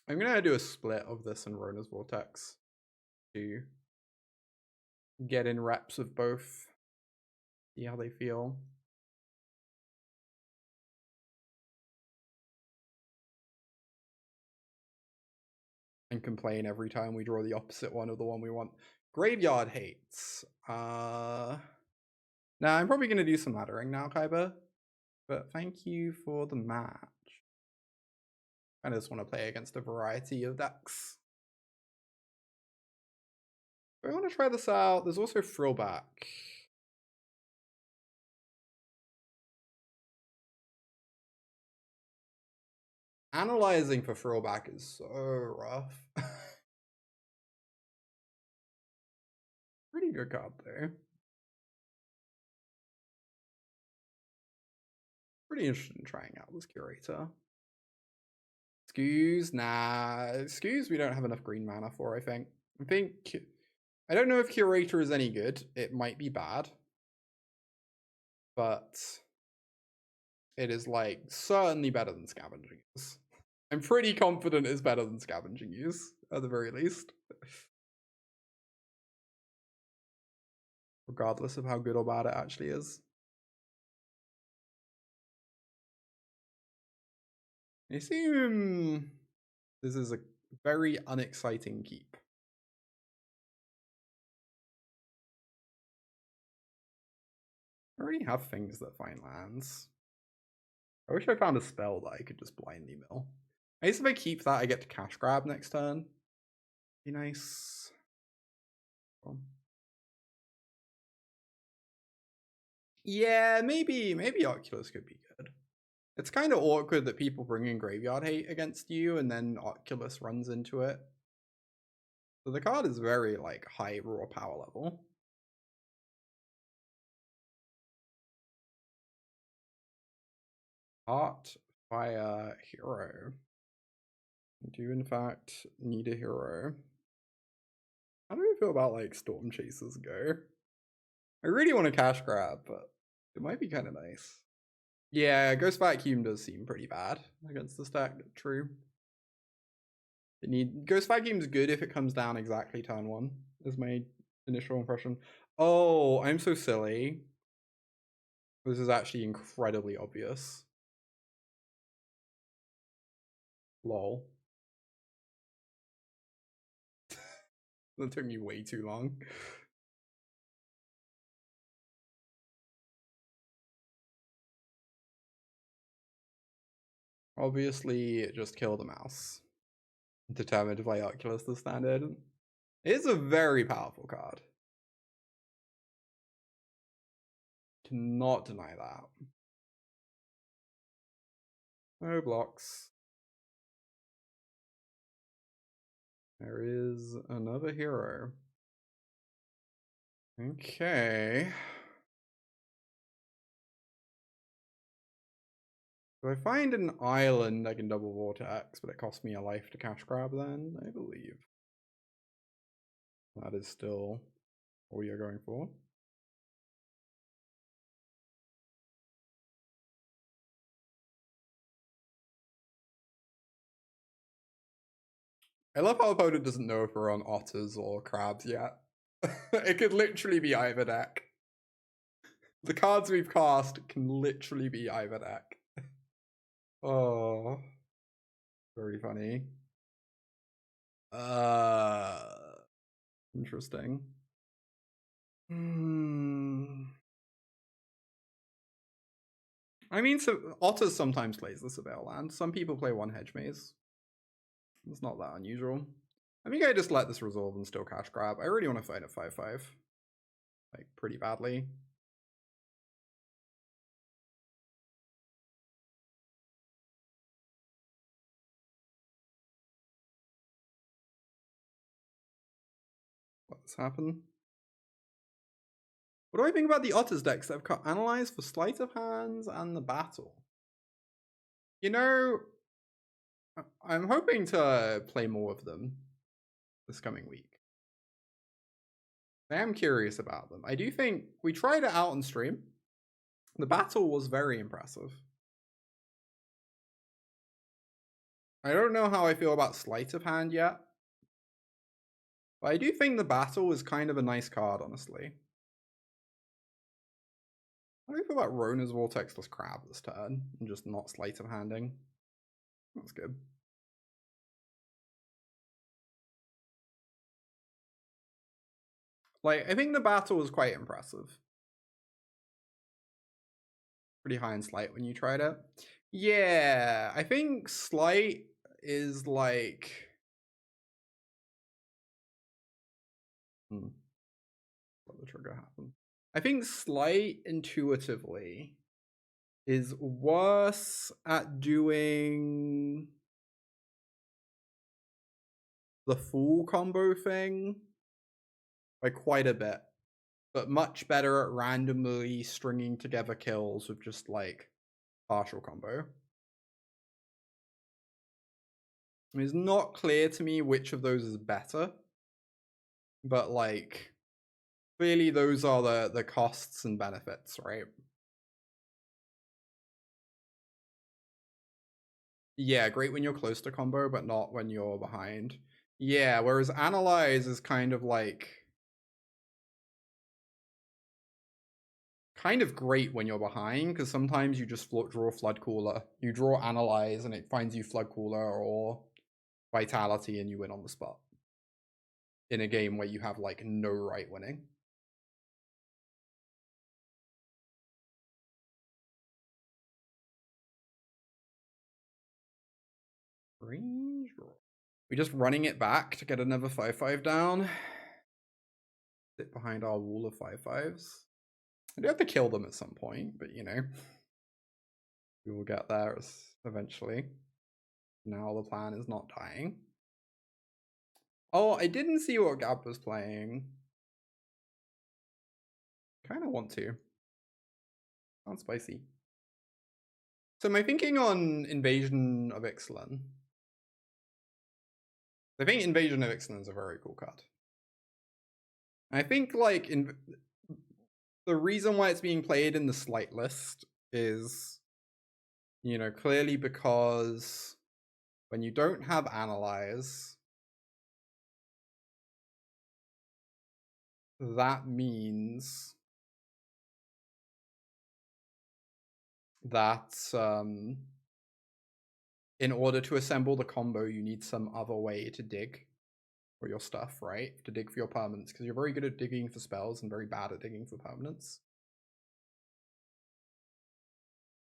I'm gonna do a split of this and Rona's Vortex to get in reps of both. See how they feel. And complain every time we draw the opposite one of the one we want. Graveyard hates. Nah, I'm probably gonna do some laddering now, Kaiba. But thank you for the match. I just want to play against a variety of decks. I want to try this out. There's also Thrillback. Analyzing for Thrillback is so rough. Pretty good card though. Pretty interested in trying out this Curator. Skews? Nah. Skews we don't have enough green mana for, I think. I don't know if Curator is any good. It might be bad. But it is like certainly better than Scavenging Use. I'm pretty confident it's better than Scavenging Use, at the very least. Regardless of how good or bad it actually is. I assume this is a very unexciting keep. I already have things that find lands. I wish I found a spell that I could just blindly mill. I guess if I keep that, I get to cash grab next turn. Be nice. Yeah, maybe Oculus could be good. It's kind of awkward that people bring in Graveyard Hate against you and then Oculus runs into it. So the card is very like high raw power level. Heart Fire Hero. I do in fact need a hero. How do I feel about like Stormchasers Go? I really want to cash grab, but it might be kind of nice. Yeah, Ghost Vacuum does seem pretty bad against the stack. True. Ghost Vacuum's good if it comes down exactly turn 1, is my initial impression. Oh, I'm so silly. This is actually incredibly obvious. Lol. That took me way too long. Obviously, just kill the mouse. Determined to play Oculus the standard. It is a very powerful card. Cannot deny that. No blocks. There is another hero. Okay. If I find an island, I can double Vortex, but it costs me a life to cash grab then, I believe. That is still all you're going for. I love how opponent doesn't know if we're on otters or crabs yet. It could literally be either deck. The cards we've cast can literally be either deck. Oh, very funny. Interesting. I mean, so otters sometimes plays the Surveil land. Some people play one Hedge Maze. It's not that unusual. I think I just let this resolve and still cash grab. I really want to fight at 5/5. Like, pretty badly. What's happened? What do I think about the Otters decks that have got Analyze for Sleight of Hands and the Battle? You know, I'm hoping to play more of them this coming week. I am curious about them. I do think we tried it out on stream. The battle was very impressive. I don't know how I feel about Sleight of Hand yet. But I do think the battle is kind of a nice card, honestly. How do you feel about Rona's Vortexless Crab this turn and just not Sleight of Handing? That's good. Like, I think the battle was quite impressive. Pretty high in Sleight when you tried it. Yeah, I think Sleight is like... Let the trigger happen. I think Sleight intuitively is worse at doing the full combo thing by quite a bit, but much better at randomly stringing together kills with just like partial combo. I mean, it's not clear to me which of those is better, but like clearly those are the costs and benefits, right? Yeah, great when you're close to combo, but not when you're behind. Yeah, whereas Analyze is kind of like... kind of great when you're behind, because sometimes you just draw Flood Cooler. You draw Analyze and it finds you Flood Cooler or Vitality and you win on the spot. In a game where you have like no right winning. Range draw. We're just running it back to get another 5/5 down. Sit behind our wall of 5/5s. I do have to kill them at some point, but you know, we will get there eventually. Now the plan is not dying. Oh, I didn't see what Gab was playing. Kind of want to. Sounds spicy. So my thinking on Invasion of Ixalan. I think Invasion of Ixalan is a very cool card. I think like the reason why it's being played in the Sleight list is, you know, clearly because when you don't have Analyze, that means that in order to assemble the combo, you need some other way to dig for your stuff, right? To dig for your permanents, because you're very good at digging for spells and very bad at digging for permanents.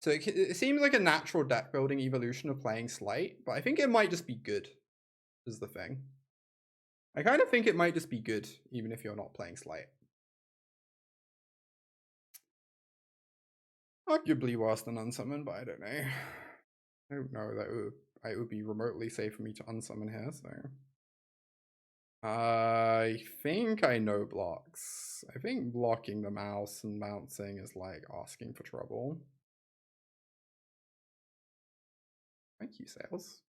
So it seems like a natural deck building evolution of playing Sleight, but I think it might just be good, is the thing. I kind of think it might just be good, even if you're not playing Sleight. Arguably worse than Unsummon, but I don't know. I don't know that it would be remotely safe for me to Unsummon here, so... I think I know blocks. I think blocking the mouse and bouncing is like asking for trouble. Thank you, Sales.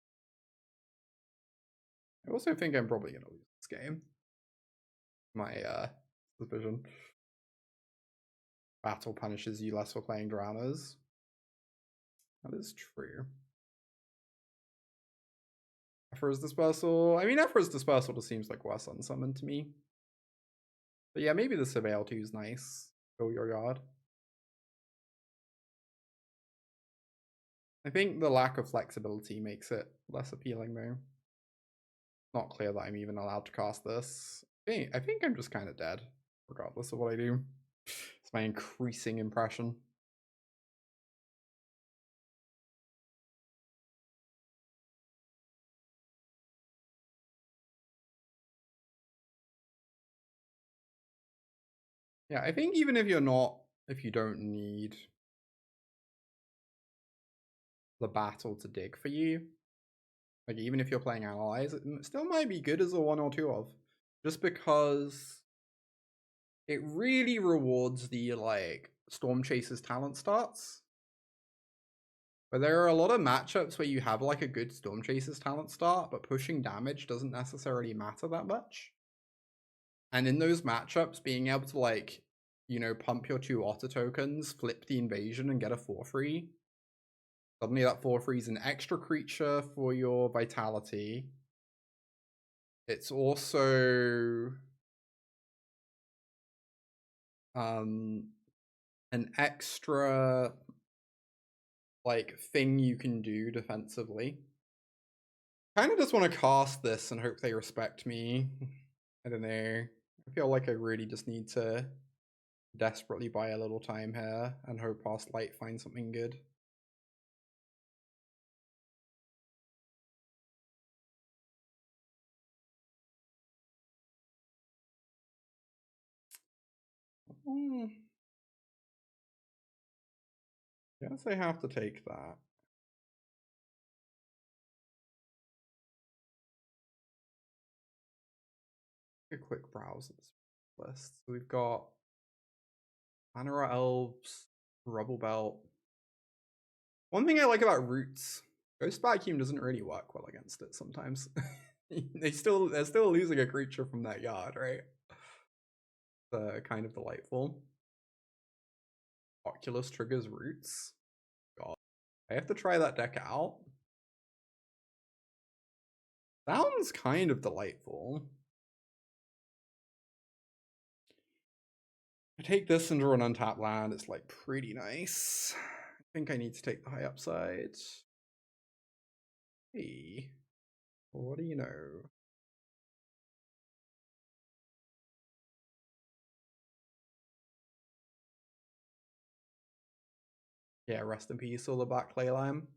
I also think I'm probably going to lose this game. My suspicion. Battle punishes you less for playing Drowners. That is true. Ephra's Dispersal. I mean, Ephra's Dispersal just seems like worse Unsummon to me. But yeah, maybe the Surveil 2 is nice. Fill your yard. I think the lack of flexibility makes it less appealing though. Not clear that I'm even allowed to cast this. I think I'm just kind of dead, regardless of what I do. It's my increasing impression. Yeah, I think even if you don't need the battle to dig for you, like even if you're playing Analyze, it still might be good as a 1 or 2 of, just because it really rewards the like Stormchaser's talent starts. But there are a lot of matchups where you have like a good Stormchaser's talent start, but pushing damage doesn't necessarily matter that much. And in those matchups, being able to like, you know, pump your 2 Otter tokens, flip the invasion, and get a 4/3 Suddenly that 4/3 is an extra creature for your vitality. It's also an extra like thing you can do defensively. Kind of just want to cast this and hope they respect me. I don't know. I feel like I really just need to desperately buy a little time here and hope past light finds something good. Guess I have to take that. A quick browse of this list. So we've got Anora Elves, Rubble Belt. One thing I like about Roots, Ghost Vacuum doesn't really work well against it sometimes. they're still losing a creature from that yard, right? Kind of delightful. Oculus triggers Roots. God, I have to try that deck out. Sounds kind of delightful. I take this and draw an untapped land. It's like pretty nice. I think I need to take the high upside. Hey, what do you know? Yeah, rest in peace, all the Black Clay Lime.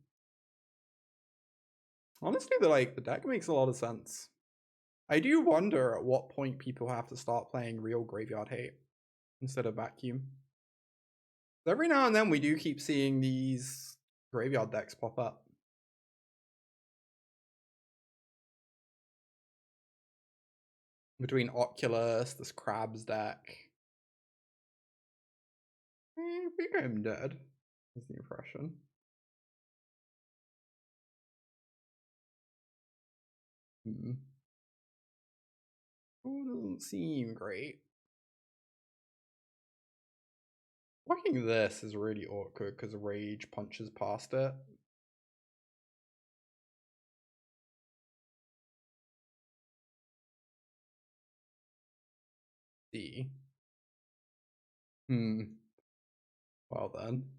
Honestly, the deck makes a lot of sense. I do wonder at what point people have to start playing real Graveyard Hate instead of Vacuum. Every now and then we do keep seeing these graveyard decks pop up. Between Oculus, this Crabs deck. I think I'm dead, is the impression. Oh, doesn't seem great. Blocking this is really awkward because Rage punches past it. D. Well then.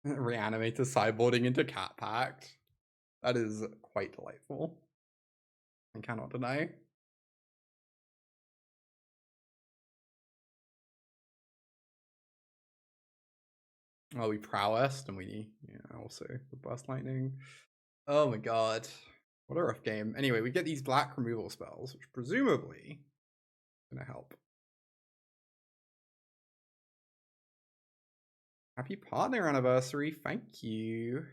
Reanimator sideboarding into Cat Pact. That is quite delightful. I cannot deny. Oh, we prowessed and we also the burst lightning. Oh my god. What a rough game. Anyway, we get these black removal spells, which presumably gonna help. Happy partner anniversary, thank you.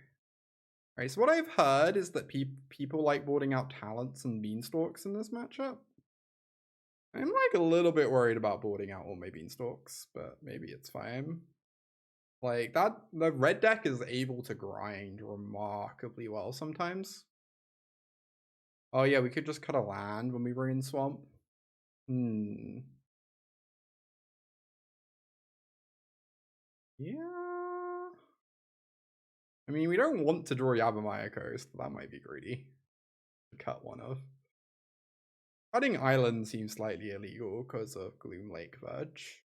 Alright, so what I've heard is that people like boarding out talents and beanstalks in this matchup. I'm like a little bit worried about boarding out all my beanstalks, but maybe it's fine. Like that, the red deck is able to grind remarkably well sometimes. Oh yeah, we could just cut a land when we bring in Swamp. Yeah. I mean, we don't want to draw Yavimaya Coast. That might be greedy. Cut one of. Cutting Island seems slightly illegal because of Gloomlake Verge.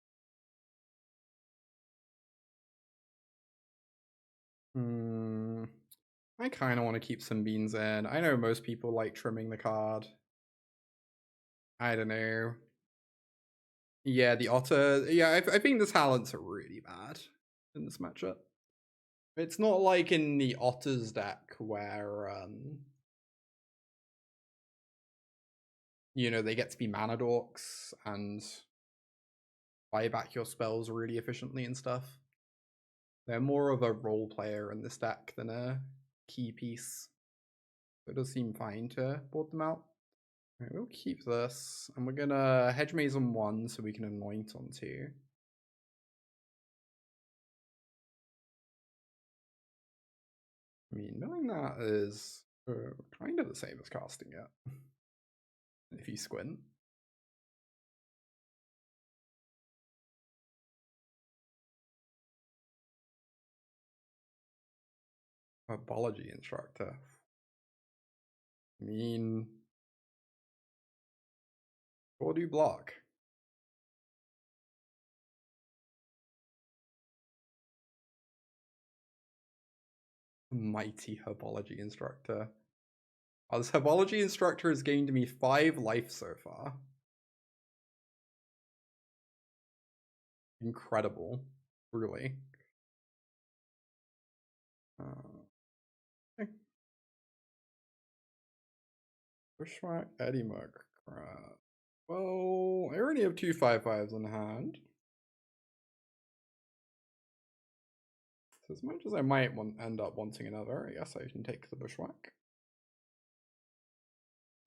I kind of want to keep some beans in. I know most people like trimming the card. I don't know. Yeah, the Otter. Yeah, I think the talents are really bad in this matchup. It's not like in the Otters deck where, you know, they get to be mana dorks and buy back your spells really efficiently and stuff. They're more of a role player in this deck than a key piece. So it does seem fine to board them out. Right, we'll keep this, and we're gonna Hedge Maze on 1 so we can Anoint on 2. I mean, knowing that is kind of the same as casting it, if you squint. Herbology Instructor. I mean, what do you block? Mighty Herbology Instructor. Oh, this Herbology Instructor has gained me 5 life so far. Incredible, really. Okay. Bushwhack, Eddymurk Crab. Well, I already have 2 5/5s in hand. So as much as I might end up wanting another, I guess I can take the Bushwhack.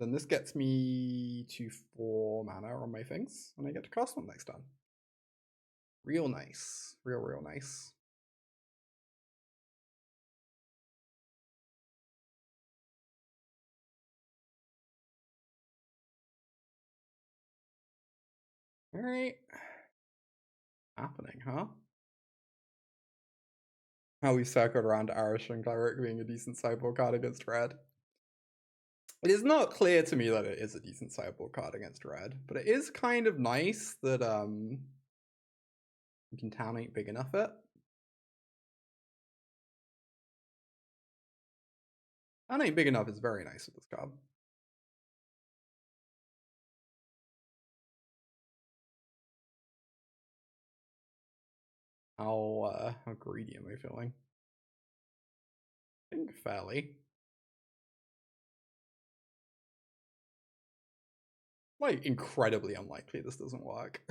Then this gets me to 4 mana on my things, and I get to cast one next turn. Real nice. Real nice. Alright. Happening, huh? How we circled around Irish and Cleric being a decent sideboard card against red. It is not clear to me that it is a decent sideboard card against red, but it is kind of nice that you can town ain't big enough it. Town ain't big enough is very nice with this card. How greedy am I feeling? I think fairly. Like, incredibly unlikely this doesn't work.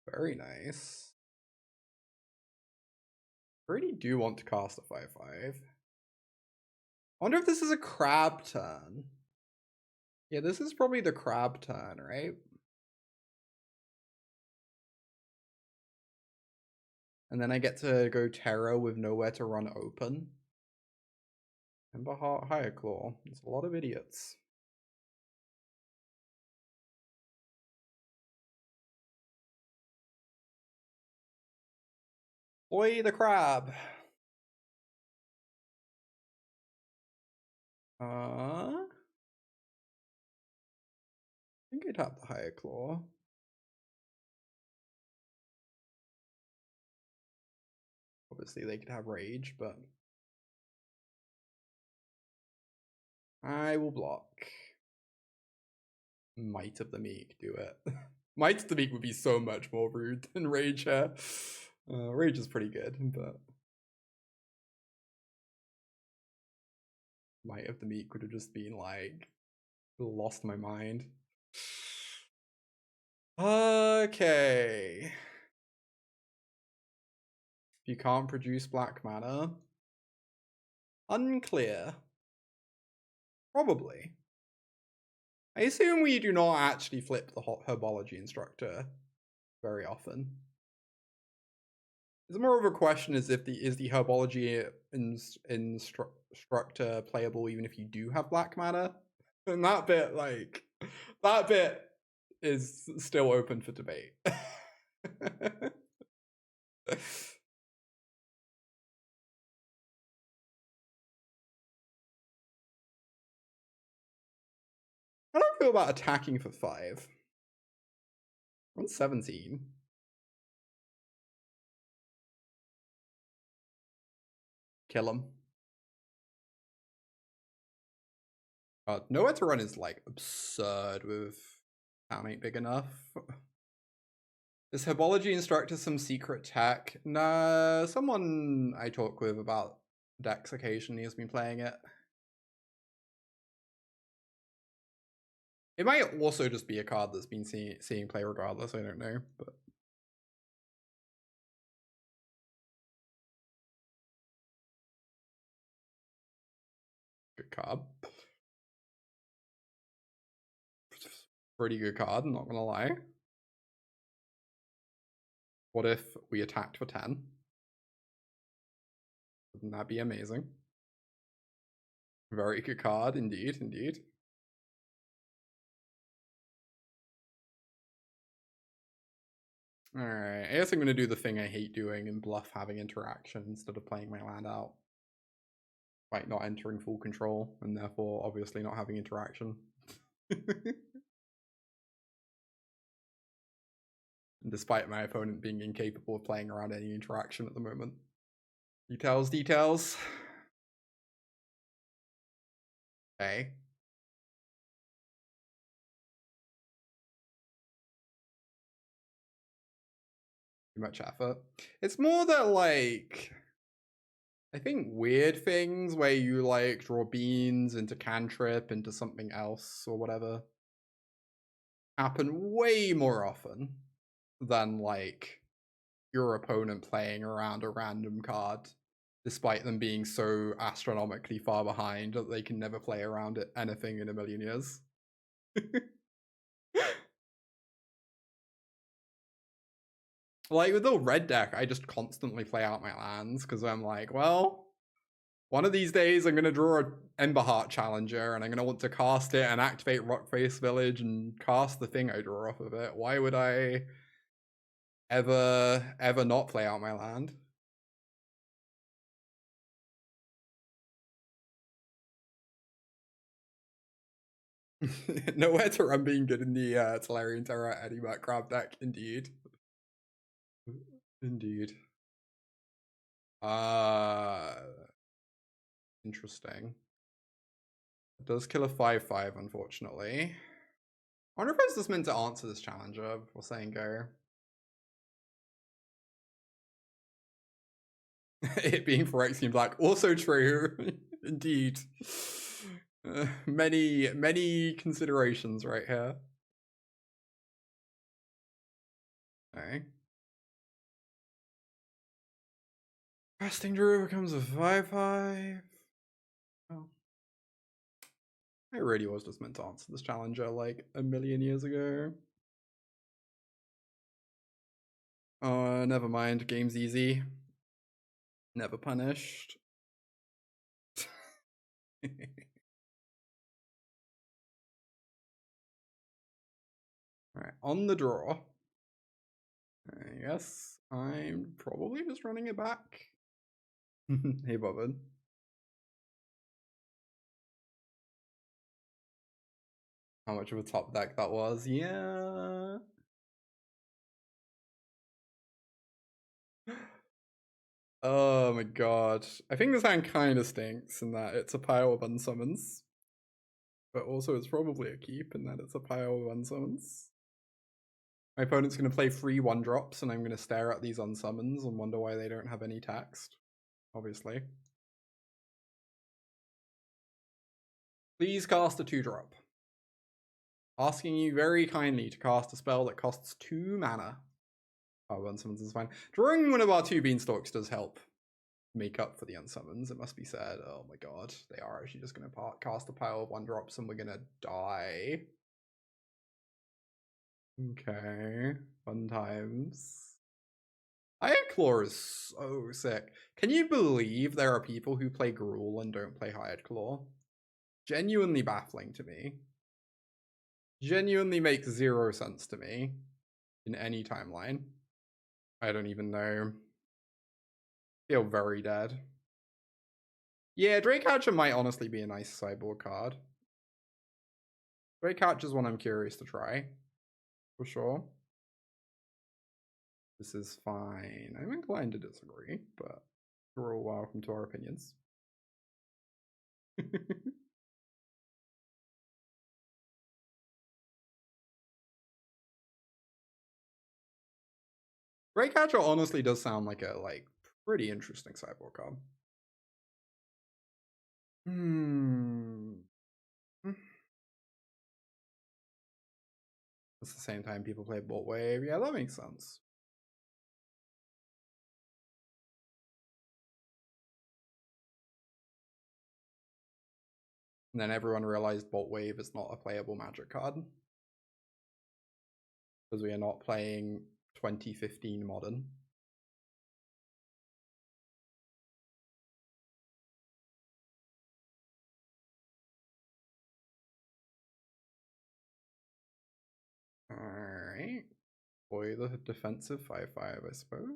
Very nice. I really do want to cast a 5/5. I wonder if this is a crab turn. Yeah, this is probably the crab turn, right? And then I get to go Terror with nowhere to run open. Ember Heart, Higher Claw. There's a lot of idiots. Boy, the crab. I think I'd have the Higher Claw. Obviously, they could have Rage, but I will block. Might of the Meek, do it. Might of the Meek would be so much more rude than Rage here. Rage is pretty good, but Might of the Meek would have just been like, lost my mind. Okay. You can't produce black mana. Unclear. Probably. I assume we do not actually flip the Herbology Instructor very often. It's more of a question as if is the Herbology Instructor playable even if you do have black mana? And that bit is still open for debate. How do I feel about attacking for 5? 117. Kill him. Nowhere to run is like absurd with town ain't big enough. Is Herbology Instructor some secret tech? Nah, someone I talk with about decks occasionally has been playing it. It might also just be a card that's been seeing play regardless, I don't know, but good card. Pretty good card, I'm not gonna lie. What if we attacked for 10? Wouldn't that be amazing? Very good card, indeed, indeed. Alright, I guess I'm gonna do the thing I hate doing and bluff having interaction instead of playing my land out. Like not entering full control and therefore obviously not having interaction. Despite my opponent being incapable of playing around any interaction at the moment. Details, details. Okay. Too much effort. It's more that like I think weird things where you like draw beans into cantrip into something else or whatever happen way more often than like your opponent playing around a random card despite them being so astronomically far behind that they can never play around it anything in a million years. Like with the red deck, I just constantly play out my lands because I'm like, well, one of these days I'm gonna draw an Emberheart Challenger and I'm gonna want to cast it and activate Rockface Village and cast the thing I draw off of it. Why would I ever not play out my land? Nowhere to run being good in the Tolarian Terror Eddymurk Crab deck, indeed. Indeed. Interesting. It does kill a 5/5, unfortunately. I wonder if I was just meant to answer this challenger before saying go. It being Phyrexian Black, also true. Indeed. Many considerations right here. Okay. Casting Druid becomes a 5/5. Oh. I really was just meant to answer this challenger like a million years ago. Never mind. Game's easy. Never punished. Alright, on the draw. I guess I'm probably just running it back. Hey, Bobbin. How much of a top deck that was? Yeah. Oh my god. I think this hand kind of stinks in that it's a pile of unsummons. But also it's probably a keep in that it's a pile of unsummons. My opponent's going to play 3 1-drops and I'm going to stare at these unsummons and wonder why they don't have any text. Obviously. Please cast a 2-drop. Asking you very kindly to cast a spell that costs 2 mana. Oh, unsummons is fine. Drawing one of our 2 beanstalks does help make up for the unsummons, it must be said. Oh my god, they are actually just going to cast a pile of 1-drops and we're going to die. Okay, fun times. Hired Claw is so sick. Can you believe there are people who play Gruul and don't play Hired Claw? Genuinely baffling to me. Genuinely makes 0 sense to me in any timeline. I don't even know. Feel very dead. Yeah, Drake-Hatcher might honestly be a nice sideboard card. Drake-Hatcher's one I'm curious to try. For sure. This is fine. I'm inclined to disagree, but you're all welcome to our opinions. Drake-Hatcher honestly does sound like a pretty interesting sideboard card. At the same time, people play Bolt Wave. Yeah, that makes sense. And then everyone realized Bolt Wave is not a playable Magic card. Because we are not playing 2015 Modern. Alright. Boy, the defensive 5/5, I suppose.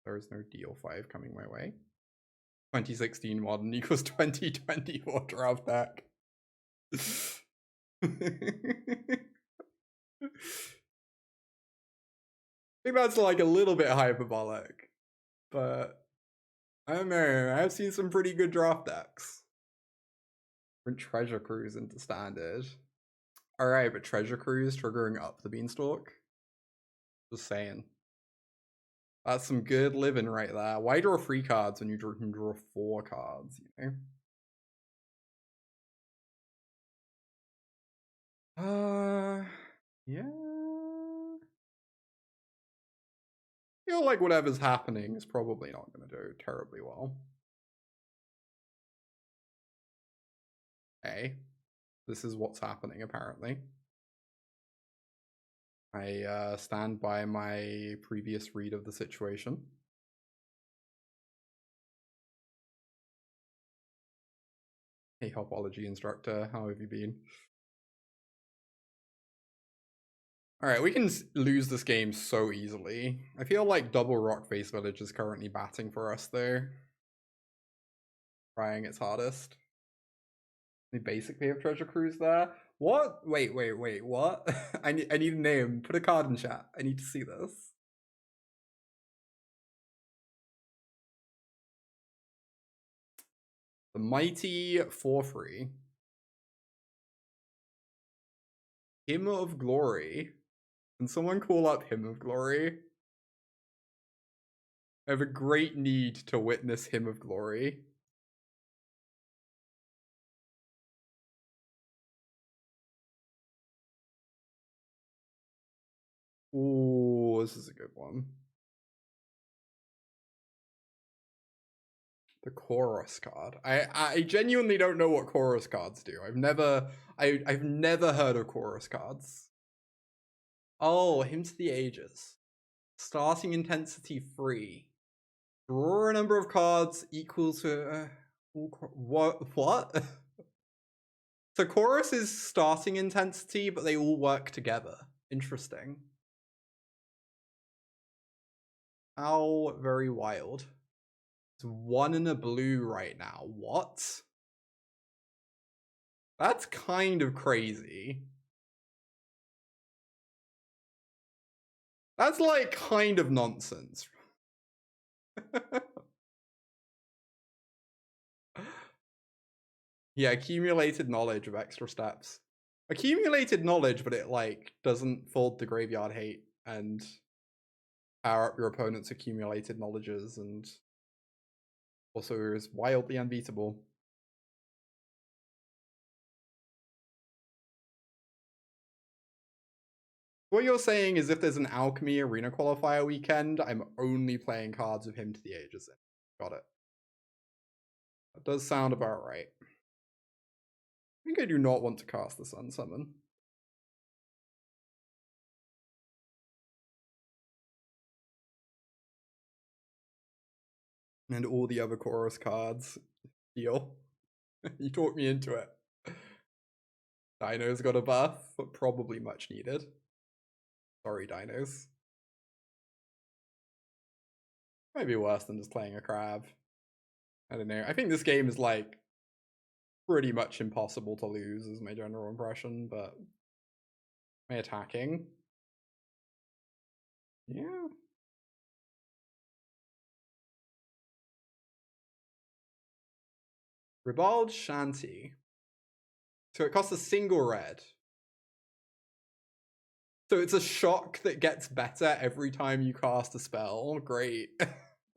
There is no deal 5 coming my way. 2016 modern equals 2024 draft deck. I think that's like a little bit hyperbolic, but I don't know. I've seen some pretty good draft decks. Bring Treasure Cruise into standard. Alright, but Treasure Cruise triggering Up the Beanstalk? Just saying. That's some good living right there. Why draw 3 cards when you can draw 4 cards, you know? Yeah. I feel like whatever's happening is probably not going to do terribly well. Okay. This is what's happening, apparently. I stand by my previous read of the situation. Hey, Herbology Instructor, how have you been? Alright, we can lose this game so easily. I feel like double Rockface Village is currently batting for us, though. Trying its hardest. We basically have Treasure Cruise there. What? Wait, what? I need a name. Put a card in chat. I need to see this. The mighty 4/3. Hymn of Glory. Can someone call up Hymn of Glory? I have a great need to witness Hymn of Glory. Ooh, this is a good one. The Chorus card. I genuinely don't know what Chorus cards do. I've never heard of Chorus cards. Oh, Hymn to the Ages. Starting intensity 3. Draw a number of cards equal to what? So Chorus is starting intensity, but they all work together. Interesting. How very wild. It's 1 in a blue right now. What? That's kind of crazy. That's like kind of nonsense. Yeah, accumulated knowledge of extra steps. Accumulated knowledge, but it like doesn't fold the graveyard hate and power up your opponent's accumulated knowledges, and also is wildly unbeatable. What you're saying is if there's an Alchemy Arena Qualifier weekend, I'm only playing cards of Hymn to the Ages. Got it. That does sound about right. I think I do not want to cast this Unsummon. And all the other Chorus cards. Deal. You talked me into it. Dino's got a buff, but probably much needed. Sorry, Dinos. Might be worse than just playing a crab. I don't know. I think this game is like pretty much impossible to lose is my general impression, but am I attacking? Yeah. Ribald Shanty. So it costs a single red. So it's a shock that gets better every time you cast a spell. Great.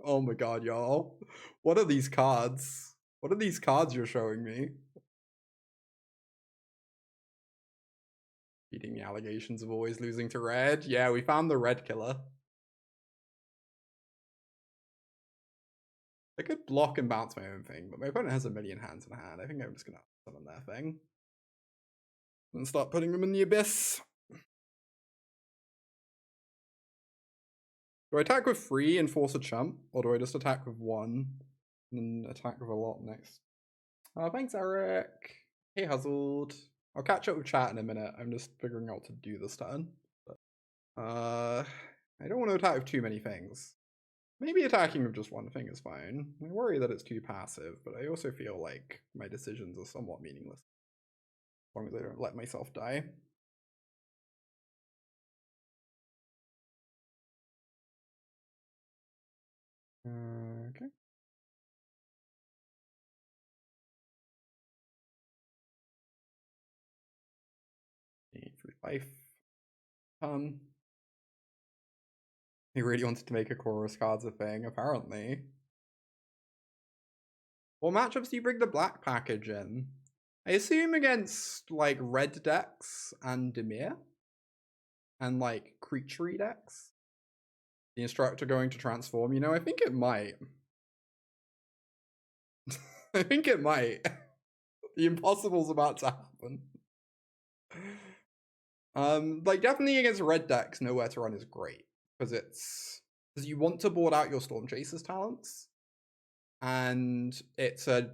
Oh my god, y'all. What are these cards? What are these cards you're showing me? Beating the allegations of always losing to red. Yeah, we found the red killer. I could block and bounce my own thing, but my opponent has a million hands in hand. I think I'm just gonna summon their thing. And start putting them in the abyss. Do I attack with 3 and force a chump? Or do I just attack with 1 and then attack with a lot next? Oh, thanks, Eric. Hey, Huzzled. I'll catch up with chat in a minute. I'm just figuring out what to do this turn. But, I don't want to attack with too many things. Maybe attacking with just one thing is fine. I worry that it's too passive, but I also feel like my decisions are somewhat meaningless. As long as I don't let myself die. Okay. Life. He really wanted to make a chorus cards a thing, apparently. What matchups do you bring the black package in? I assume against like red decks and Dimir. And like creature decks. The instructor going to transform, you know, I think it might. I think it might. The impossible's about to happen. Like definitely against red decks, Nowhere to Run is great. Because you want to board out your Stormchaser's talents. And it's a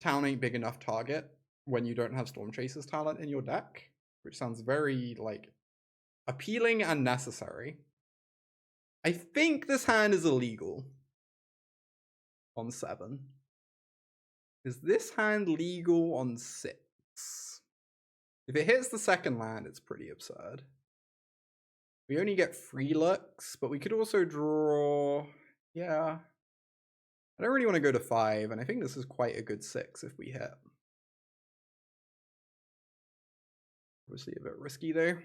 town ain't big enough target when you don't have Stormchaser's talent in your deck. Which sounds very like appealing and necessary. I think this hand is illegal. On 7. Is this hand legal on 6? If it hits the second land, it's pretty absurd. We only get 3 looks, but we could also draw... Yeah. I don't really want to go to 5, and I think this is quite a good 6 if we hit. Obviously a bit risky though.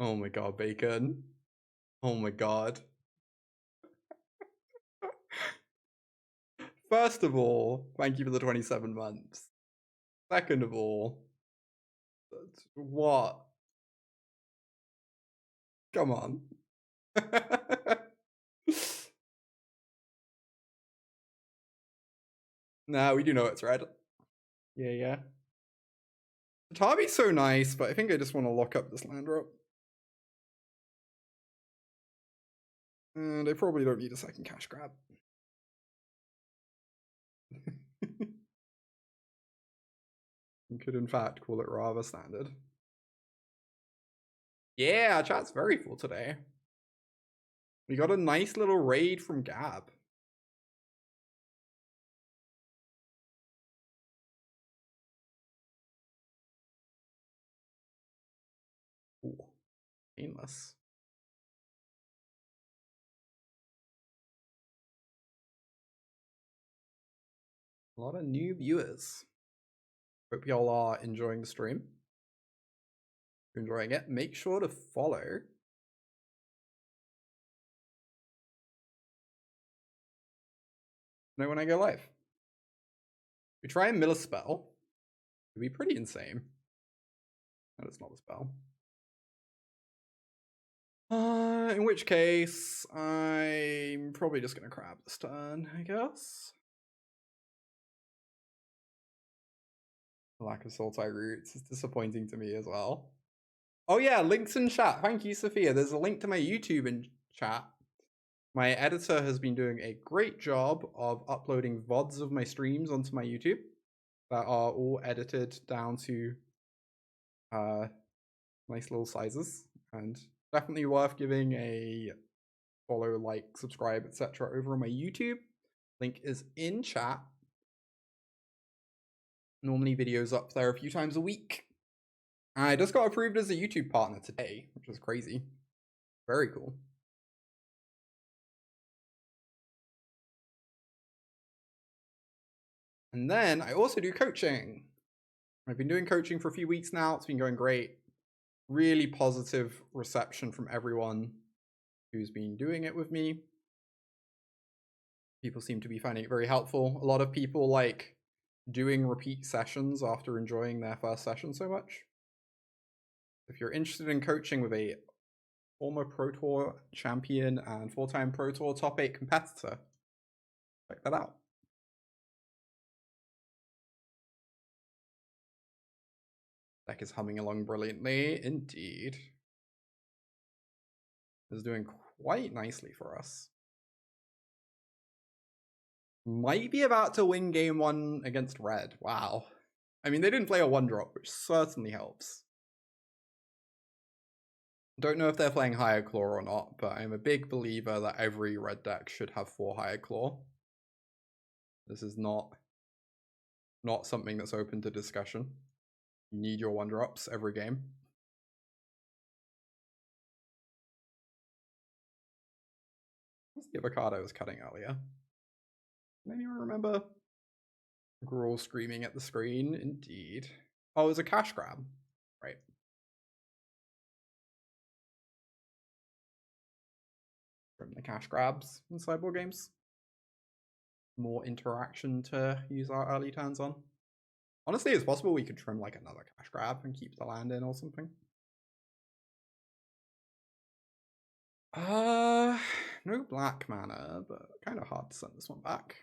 Oh my god, Bacon. Oh my god. First of all, thank you for the 27 months. Second of all, what? Come on. Nah, we do know it's red. Yeah. Tabi's so nice, but I think I just want to lock up this land drop. And I probably don't need a second cash grab. You could in fact call it rather standard. Yeah, chat's very full today. We got a nice little raid from Gab. Ooh, painless. A lot of new viewers. Hope y'all are enjoying the stream. If you're enjoying it, make sure to follow. Know when I go live. We try and mill a spell. It'd be pretty insane. No, it's not a spell. In which case, I'm probably just gonna crab this turn, I guess. The lack of Sultai roots is disappointing to me as well. Oh yeah, links in chat. Thank you, Sophia. There's a link to my YouTube in chat. My editor has been doing a great job of uploading VODs of my streams onto my YouTube that are all edited down to nice little sizes, and definitely worth giving a follow, like, subscribe, etc. over on my YouTube. Link is in chat. Normally videos up there a few times a week. I just got approved as a YouTube partner today, which is crazy. Very cool. And then I also do coaching. I've been doing coaching for a few weeks now. It's been going great. Really positive reception from everyone who's been doing it with me. People seem to be finding it very helpful. A lot of people like doing repeat sessions after enjoying their first session so much. If you're interested in coaching with a former Pro Tour champion and 4-time Pro Tour top 8 competitor, check that out. Deck is humming along brilliantly, indeed. is doing quite nicely for us. Might be about to win game 1 against red. Wow. I mean, they didn't play a 1-drop, which certainly helps. Don't know if they're playing Higher Claw or not, but I'm a big believer that every red deck should have 4 Higher Claw. This is not something that's open to discussion. You need your 1-drops every game. What's the avocado I was cutting earlier? Can anyone remember? Gruul screaming at the screen. Indeed. Oh, it was a cash grab. Right. From the cash grabs in sideboard games. More interaction to use our early turns on. Honestly, it's possible we could trim like another cash grab and keep the land in or something. No black mana, but kind of hard to send this one back.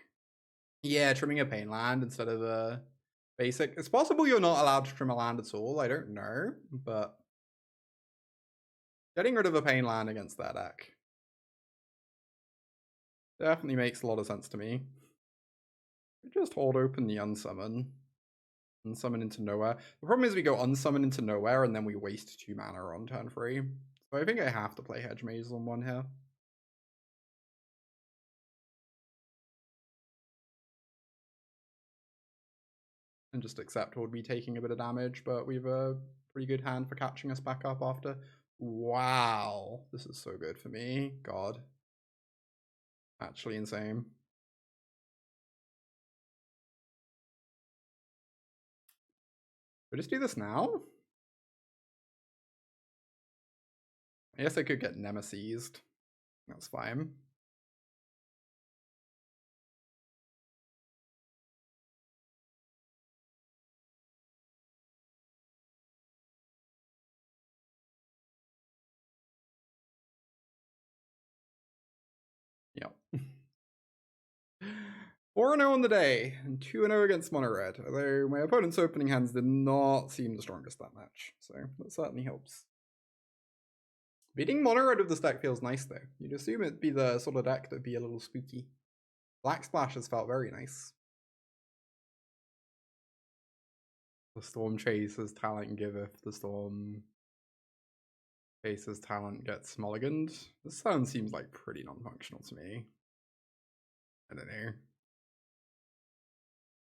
Yeah, trimming a pain land instead of a basic. It's possible you're not allowed to trim a land at all. I don't know, but getting rid of a pain land against that deck definitely makes a lot of sense to me. Just hold open the Unsummon. Unsummon into nowhere. The problem is we go Unsummon into nowhere and then we waste 2 mana on turn 3. So I think I have to play Hedge Maze on 1 here. And just accept we'll be taking a bit of damage, but we have a pretty good hand for catching us back up after. Wow, this is so good for me. God. Actually insane. We just do this now? I guess I could get Nemesised. That's fine. Yep. 4-0 on the day, and 2-0 against Mono Red, although my opponent's opening hands did not seem the strongest that match, so that certainly helps. Beating Mono Red with this deck feels nice though. You'd assume it'd be the sort of deck that'd be a little spooky. Black Splash has felt very nice. The Stormchaser's talent giveth, the Stormchaser's talent gets mulliganed. This sound seems like pretty non-functional to me. I don't know.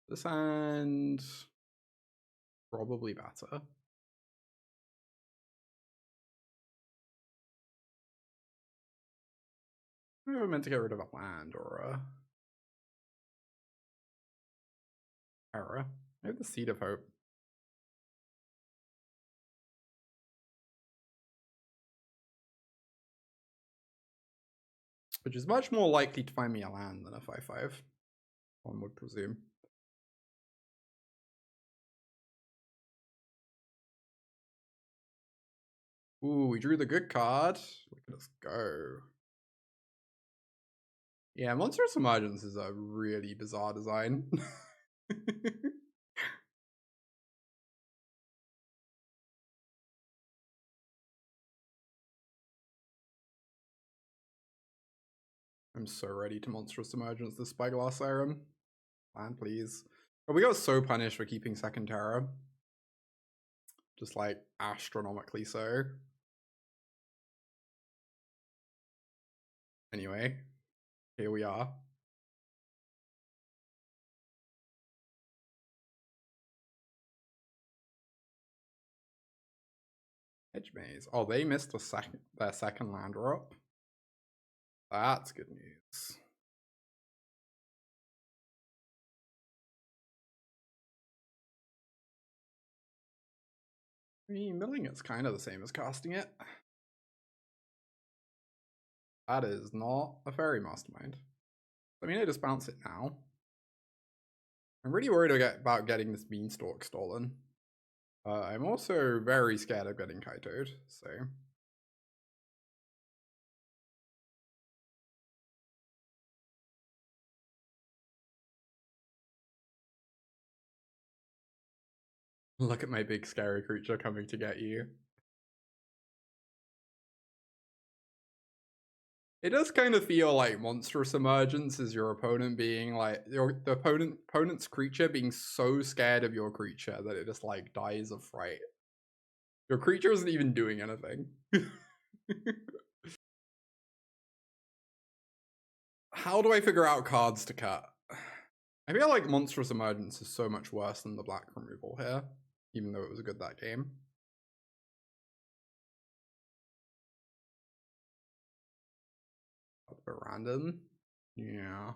This hand probably better. I never meant to get rid of a land or a error. I have the Seed of Hope. Which is much more likely to find me a land than a 5/5, one would presume. Ooh, we drew the good card. Look at us go. Yeah, Monstrous Emergence is a really bizarre design. I'm so ready to Monstrous Emergence this Spyglass Siren. Land, please. But we got so punished for keeping second Terror. Just like astronomically so. Anyway, here we are. Hedge Maze. Oh, they missed their second land drop. That's good news. I mean, milling it's kind of the same as casting it. That is not a fairy mastermind. I mean, I just bounce it now. I'm really worried about getting this beanstalk stolen. I'm also very scared of getting Kaito'd, so. Look at my big scary creature coming to get you. It does kind of feel like Monstrous Emergence is your opponent being like the opponent's creature being so scared of your creature that it just like dies of fright. Your creature isn't even doing anything. How do I figure out cards to cut? I feel like Monstrous Emergence is so much worse than the black removal here, even though it was good that game. A bit random. Yeah.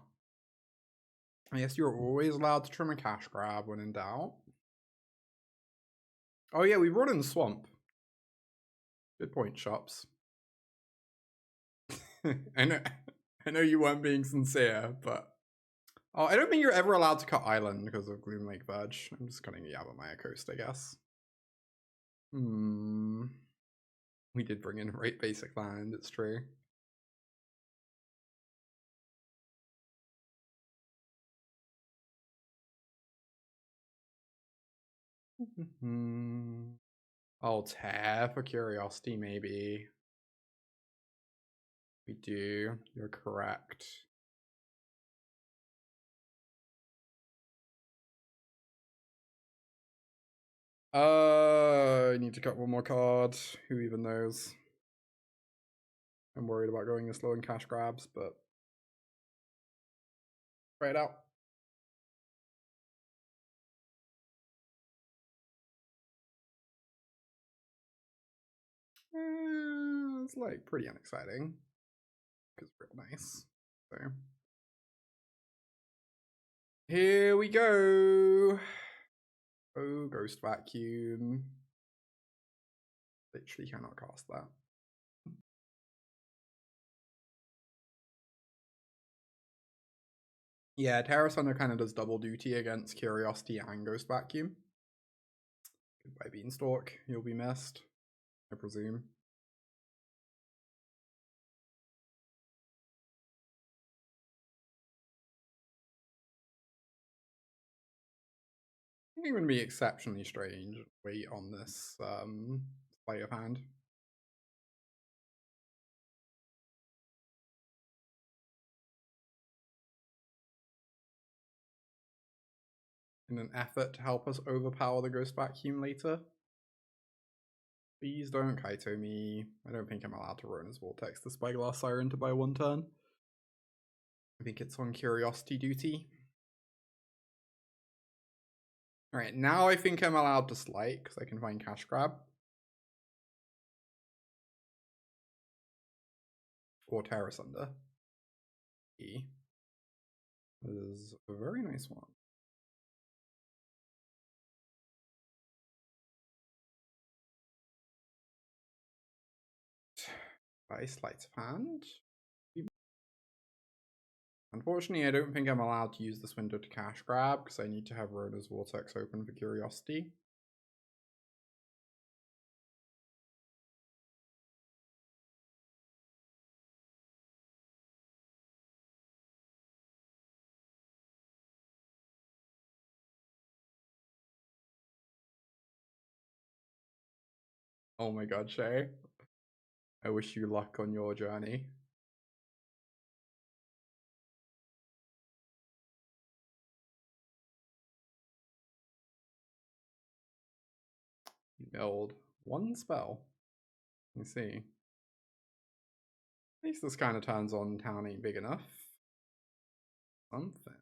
I guess you're always allowed to trim a cash grab when in doubt. Oh yeah, we brought in Swamp. Good point, Shops. I know you weren't being sincere, but oh, I don't think you're ever allowed to cut Island because of Gloomlake Verge. I'm just cutting Yavimaya Coast, I guess. We did bring in right basic land, it's true. I'll tear for curiosity, maybe. We do. You're correct. I need to cut one more card. Who even knows? I'm worried about going this low in cash grabs, but try it out. It's like pretty unexciting because real nice. So here we go. Oh, Ghost Vacuum. Literally cannot cast that. Yeah, Tear Asunder kind of does double duty against Curiosity and Ghost Vacuum. Goodbye Beanstalk, you'll be missed, I presume. I think it would be exceptionally strange to wait on this Sleight of Hand. In an effort to help us overpower the Ghost Vacuum later. Please don't Kaito me. I don't think I'm allowed to Rona's Vortex the Spyglass Siren to buy 1 turn. I think it's on Curiosity duty. Alright, now I think I'm allowed to Slight because I can find Cash Grab. Or Tear Asunder. This is a very nice one. By Sleight of Hand. Unfortunately, I don't think I'm allowed to use this window to cash grab because I need to have Rona's Vortex open for Curiosity. Oh my god, Shay. I wish you luck on your journey. You milled 1 spell. You see. At least this kind of turns on town ain't big enough. Something.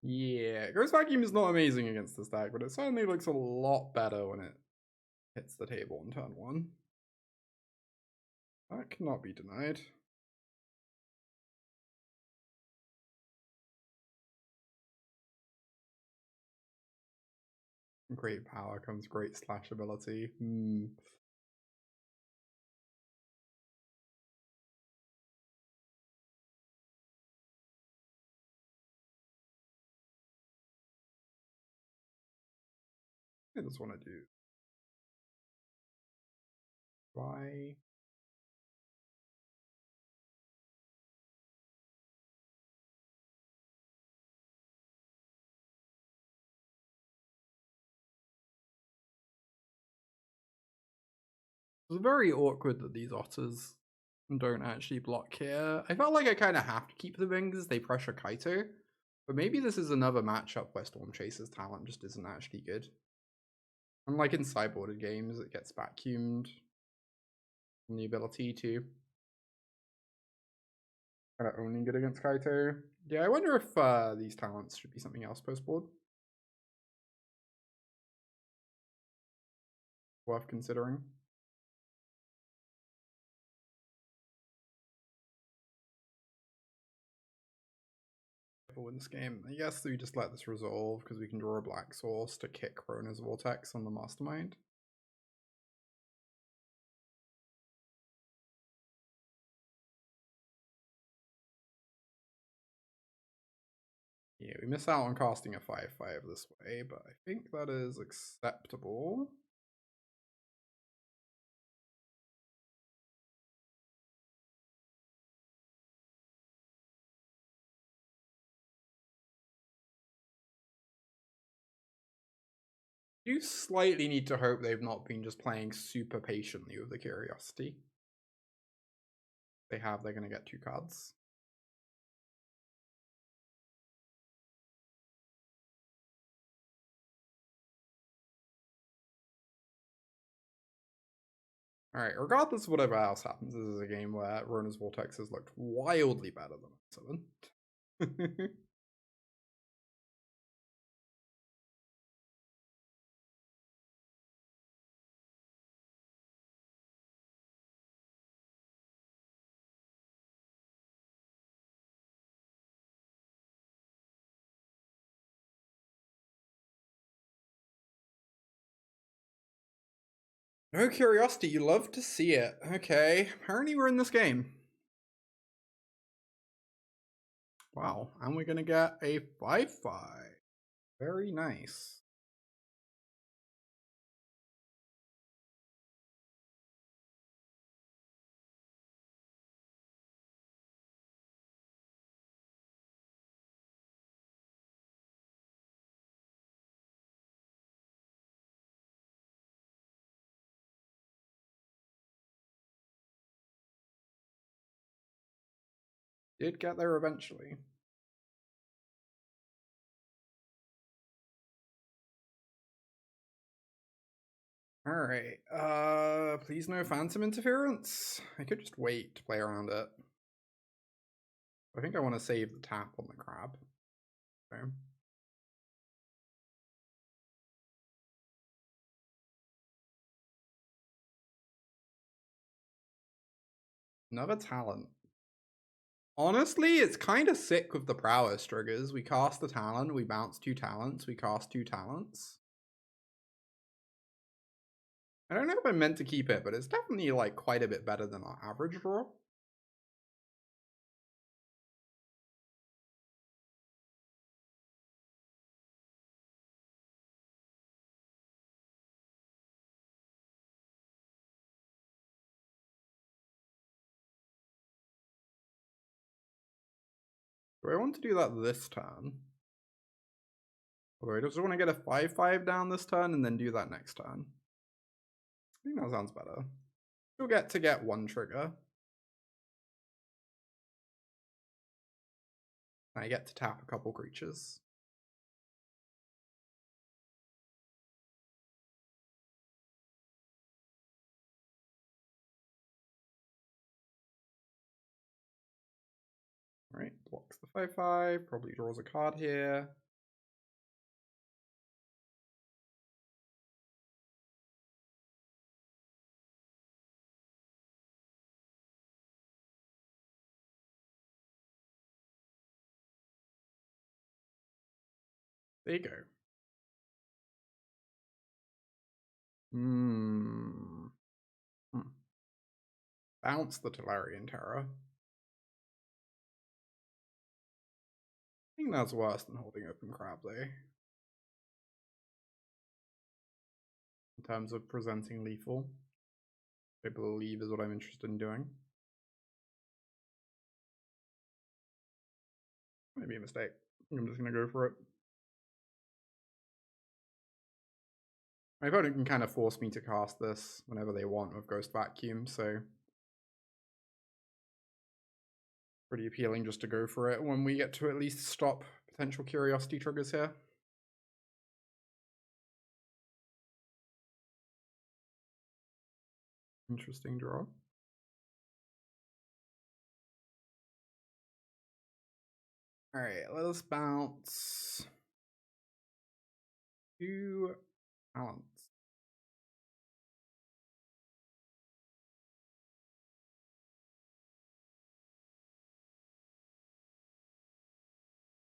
Yeah, Ghost Vacuum is not amazing against this deck, but it certainly looks a lot better when it hits the table on turn 1. That cannot be denied. Great power comes great slash ability. I just want to do. Why? It's very awkward that these otters don't actually block here. I felt like I kind of have to keep them in because they pressure Kaito. But maybe this is another matchup where Stormchaser's talent just isn't actually good. Unlike in sideboarded games, it gets vacuumed from the ability to kind of only good against Kaito. Yeah, I wonder if these talents should be something else post-board. Worth considering. In this game, I guess we just let this resolve because we can draw a black source to kick Rona's Vortex on the Mastermind. Yeah, we miss out on casting a 5/5 this way, but I think that is acceptable. You slightly need to hope they've not been just playing super patiently with the Curiosity. They have, they're going to get 2 cards. Alright, regardless of whatever else happens, this is a game where Rona's Vortex has looked wildly better than Unsummon. No Curiosity, you love to see it. Okay, apparently we're in this game. Wow, and we're gonna get a 5/5. Very nice. Did get there eventually. Alright, please no phantom interference. I could just wait to play around it. I think I want to save the tap on the crab. Okay. Another talent. Honestly, it's kind of sick with the prowess triggers. We cast the talent, we bounce 2 talents, we cast 2 talents. I don't know if I meant to keep it, but it's definitely like quite a bit better than our average draw. Do I want to do that this turn? Or do I just want to get a 5/5 down this turn and then do that next turn? I think that sounds better. You'll get to get 1 trigger. I get to tap a couple creatures. Right, blocks the 5/5, probably draws a card here. There you go. Bounce the Tolarian Terror. I think that's worse than holding open crab though. In terms of presenting lethal. I believe is what I'm interested in doing. Maybe a mistake. I'm just gonna go for it. My opponent can kind of force me to cast this whenever they want with Ghost Vacuum, so pretty appealing just to go for it when we get to at least stop potential curiosity triggers here. Interesting draw. Alright, let us bounce 2 talents.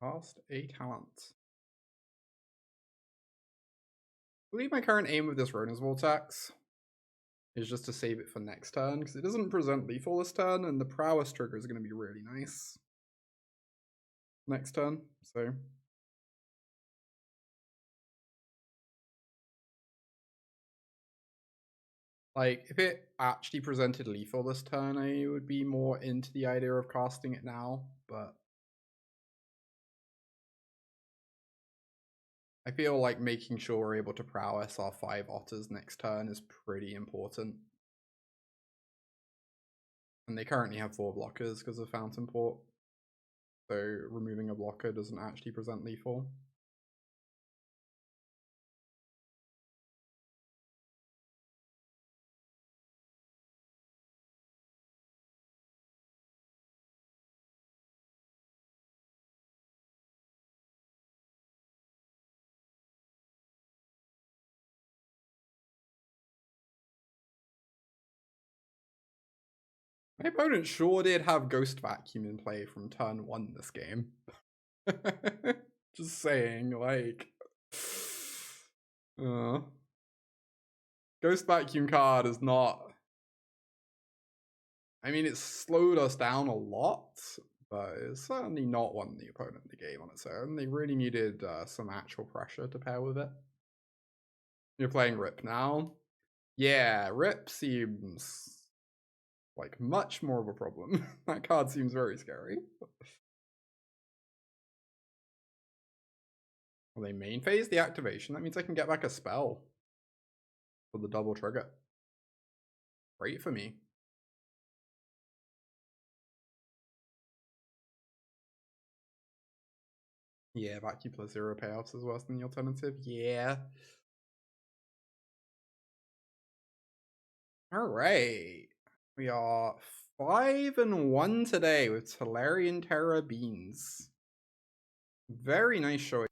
Cost a talent. I believe my current aim with this Rona's Vortex is just to save it for next turn, because it doesn't present lethal this turn, and the prowess trigger is going to be really nice next turn, so. Like, if it actually presented lethal this turn, I would be more into the idea of casting it now, but I feel like making sure we're able to prowess our 5 otters next turn is pretty important. And they currently have 4 blockers because of Fountain Port, so removing a blocker doesn't actually present lethal. My opponent sure did have Ghost Vacuum in play from turn 1 this game. Just saying, like... Ghost Vacuum card is not... I mean, it's slowed us down a lot, but it's certainly not won the opponent the game on its own. They really needed some actual pressure to pair with it. You're playing Rip now? Yeah, Rip seems like much more of a problem. That card seems very scary. Well, they main phase the activation. That means I can get back a spell for the double trigger. Great for me. Yeah, Vacuum plus 0 payoffs is worse than the alternative. Yeah. Alright. We are 5-1 today with Tolarian Terror beans. Very nice showing.